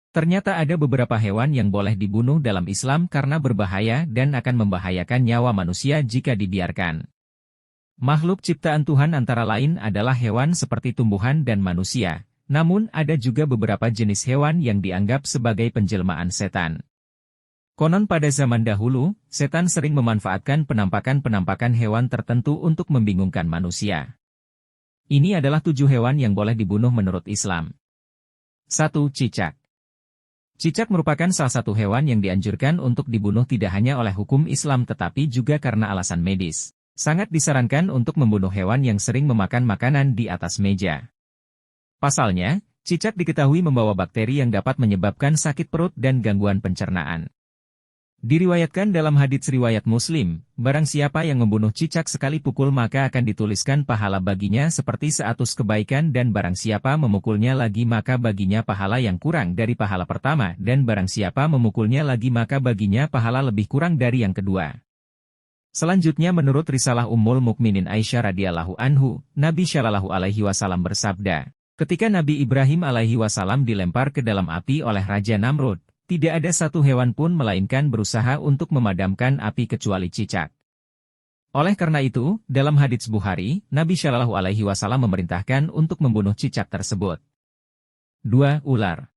Ternyata ada beberapa hewan yang boleh dibunuh dalam Islam karena berbahaya dan akan membahayakan nyawa manusia jika dibiarkan. Makhluk ciptaan Tuhan antara lain adalah hewan seperti tumbuhan dan manusia, namun ada juga beberapa jenis hewan yang dianggap sebagai penjelmaan setan. Konon pada zaman dahulu, setan sering memanfaatkan penampakan-penampakan hewan tertentu untuk membingungkan manusia. Ini adalah 7 hewan yang boleh dibunuh menurut Islam. 1. Cicak. Cicak merupakan salah satu hewan yang dianjurkan untuk dibunuh tidak hanya oleh hukum Islam tetapi juga karena alasan medis. Sangat disarankan untuk membunuh hewan yang sering memakan makanan di atas meja. Pasalnya, cicak diketahui membawa bakteri yang dapat menyebabkan sakit perut dan gangguan pencernaan. Diriwayatkan dalam hadits riwayat Muslim, barang siapa yang membunuh cicak sekali pukul maka akan dituliskan pahala baginya seperti 100 kebaikan dan barang siapa memukulnya lagi maka baginya pahala yang kurang dari pahala pertama dan barang siapa memukulnya lagi maka baginya pahala lebih kurang dari yang kedua. Selanjutnya menurut risalah Ummul Mukminin Aisyah radhiyallahu anhu, Nabi Shallallahu alaihi wasallam bersabda, ketika Nabi Ibrahim alaihi wasallam dilempar ke dalam api oleh Raja Namrud, tidak ada satu hewan pun melainkan berusaha untuk memadamkan api kecuali cicak. Oleh karena itu, dalam hadits Bukhari, Nabi Shallallahu alaihi wasallam memerintahkan untuk membunuh cicak tersebut. 2. Ular.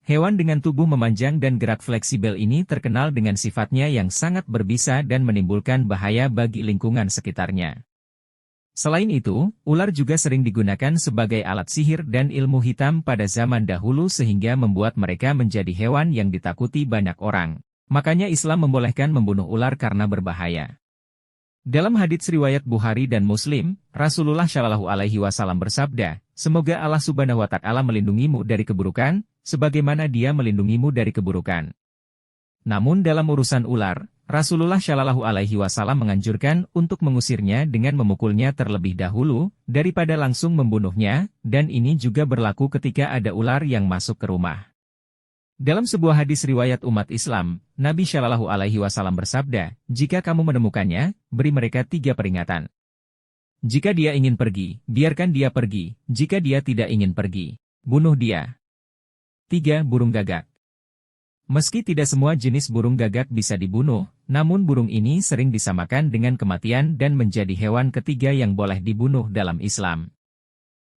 Hewan dengan tubuh memanjang dan gerak fleksibel ini terkenal dengan sifatnya yang sangat berbisa dan menimbulkan bahaya bagi lingkungan sekitarnya. Selain itu, ular juga sering digunakan sebagai alat sihir dan ilmu hitam pada zaman dahulu sehingga membuat mereka menjadi hewan yang ditakuti banyak orang. Makanya Islam membolehkan membunuh ular karena berbahaya. Dalam hadits riwayat Bukhari dan Muslim, Rasulullah Shallallahu alaihi wasallam bersabda, semoga Allah Subhanahu wa Ta'ala melindungimu dari keburukan, sebagaimana Dia melindungimu dari keburukan. Namun dalam urusan ular, Rasulullah Shallallahu alaihi wasallam menganjurkan untuk mengusirnya dengan memukulnya terlebih dahulu, daripada langsung membunuhnya, dan ini juga berlaku ketika ada ular yang masuk ke rumah. Dalam sebuah hadis riwayat umat Islam, Nabi Shallallahu alaihi wasallam bersabda, jika kamu menemukannya, beri mereka 3 peringatan. Jika dia ingin pergi, biarkan dia pergi, jika dia tidak ingin pergi, bunuh dia. 3. Burung gagak. Meski tidak semua jenis burung gagak bisa dibunuh, namun burung ini sering disamakan dengan kematian dan menjadi hewan ketiga yang boleh dibunuh dalam Islam.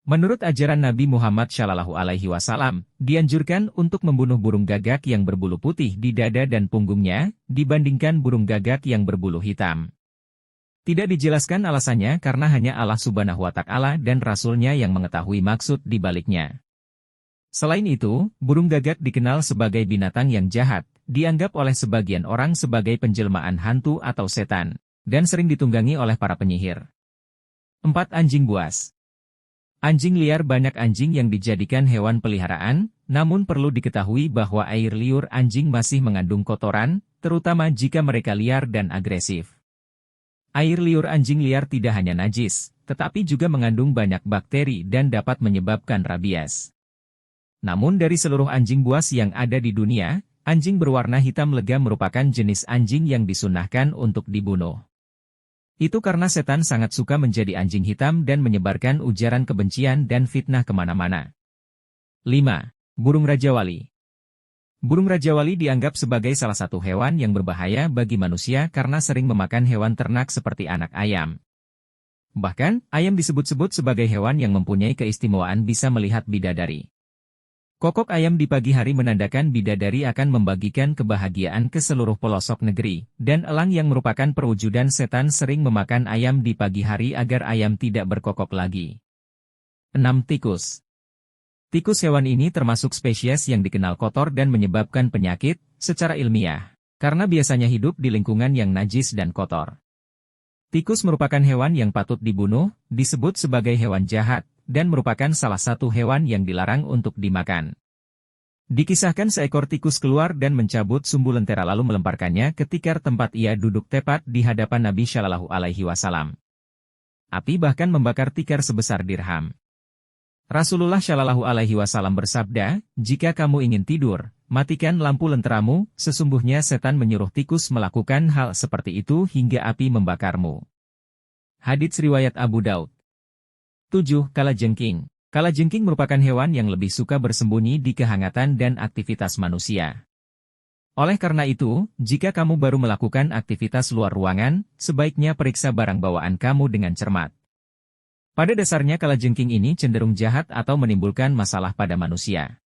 Menurut ajaran Nabi Muhammad Shallallahu alaihi wasallam, dianjurkan untuk membunuh burung gagak yang berbulu putih di dada dan punggungnya, dibandingkan burung gagak yang berbulu hitam. Tidak dijelaskan alasannya karena hanya Allah Subhanahu wa Ta'ala dan Rasul-Nya yang mengetahui maksud di baliknya. Selain itu, burung gagak dikenal sebagai binatang yang jahat, dianggap oleh sebagian orang sebagai penjelmaan hantu atau setan, dan sering ditunggangi oleh para penyihir. 4. Anjing buas. Anjing liar. Banyak anjing yang dijadikan hewan peliharaan, namun perlu diketahui bahwa air liur anjing masih mengandung kotoran, terutama jika mereka liar dan agresif. Air liur anjing liar tidak hanya najis, tetapi juga mengandung banyak bakteri dan dapat menyebabkan rabies. Namun dari seluruh anjing buas yang ada di dunia, anjing berwarna hitam lega merupakan jenis anjing yang disunahkan untuk dibunuh. Itu karena setan sangat suka menjadi anjing hitam dan menyebarkan ujaran kebencian dan fitnah kemana-mana. 5. Burung rajawali. Burung rajawali dianggap sebagai salah satu hewan yang berbahaya bagi manusia karena sering memakan hewan ternak seperti anak ayam. Bahkan, ayam disebut-sebut sebagai hewan yang mempunyai keistimewaan bisa melihat bidadari. Kokok ayam di pagi hari menandakan bidadari akan membagikan kebahagiaan ke seluruh pelosok negeri, dan elang yang merupakan perwujudan setan sering memakan ayam di pagi hari agar ayam tidak berkokok lagi. 6. Tikus. Tikus hewan ini termasuk spesies yang dikenal kotor dan menyebabkan penyakit, secara ilmiah, karena biasanya hidup di lingkungan yang najis dan kotor. Tikus merupakan hewan yang patut dibunuh, disebut sebagai hewan jahat, dan merupakan salah satu hewan yang dilarang untuk dimakan. Dikisahkan seekor tikus keluar dan mencabut sumbu lentera lalu melemparkannya ke tikar tempat ia duduk tepat di hadapan Nabi Shallallahu alaihi wasallam. Api bahkan membakar tikar sebesar dirham. Rasulullah Shallallahu alaihi wasallam bersabda, jika kamu ingin tidur, matikan lampu lenteramu, sesungguhnya setan menyuruh tikus melakukan hal seperti itu hingga api membakarmu. Hadits riwayat Abu Daud. 7. Kalajengking. Kalajengking merupakan hewan yang lebih suka bersembunyi di kehangatan dan aktivitas manusia. Oleh karena itu, jika kamu baru melakukan aktivitas luar ruangan, sebaiknya periksa barang bawaan kamu dengan cermat. Pada dasarnya kalajengking ini cenderung jahat atau menimbulkan masalah pada manusia.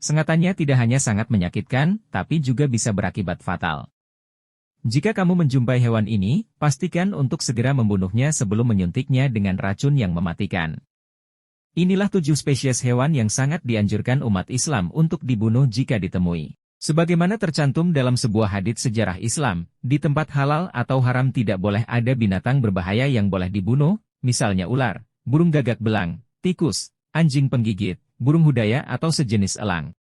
Sengatannya tidak hanya sangat menyakitkan, tapi juga bisa berakibat fatal. Jika kamu menjumpai hewan ini, pastikan untuk segera membunuhnya sebelum menyuntiknya dengan racun yang mematikan. Inilah 7 spesies hewan yang sangat dianjurkan umat Islam untuk dibunuh jika ditemui. Sebagaimana tercantum dalam sebuah hadits sejarah Islam, di tempat halal atau haram tidak boleh ada binatang berbahaya yang boleh dibunuh, misalnya ular, burung gagak belang, tikus, anjing penggigit, burung hudaya atau sejenis elang.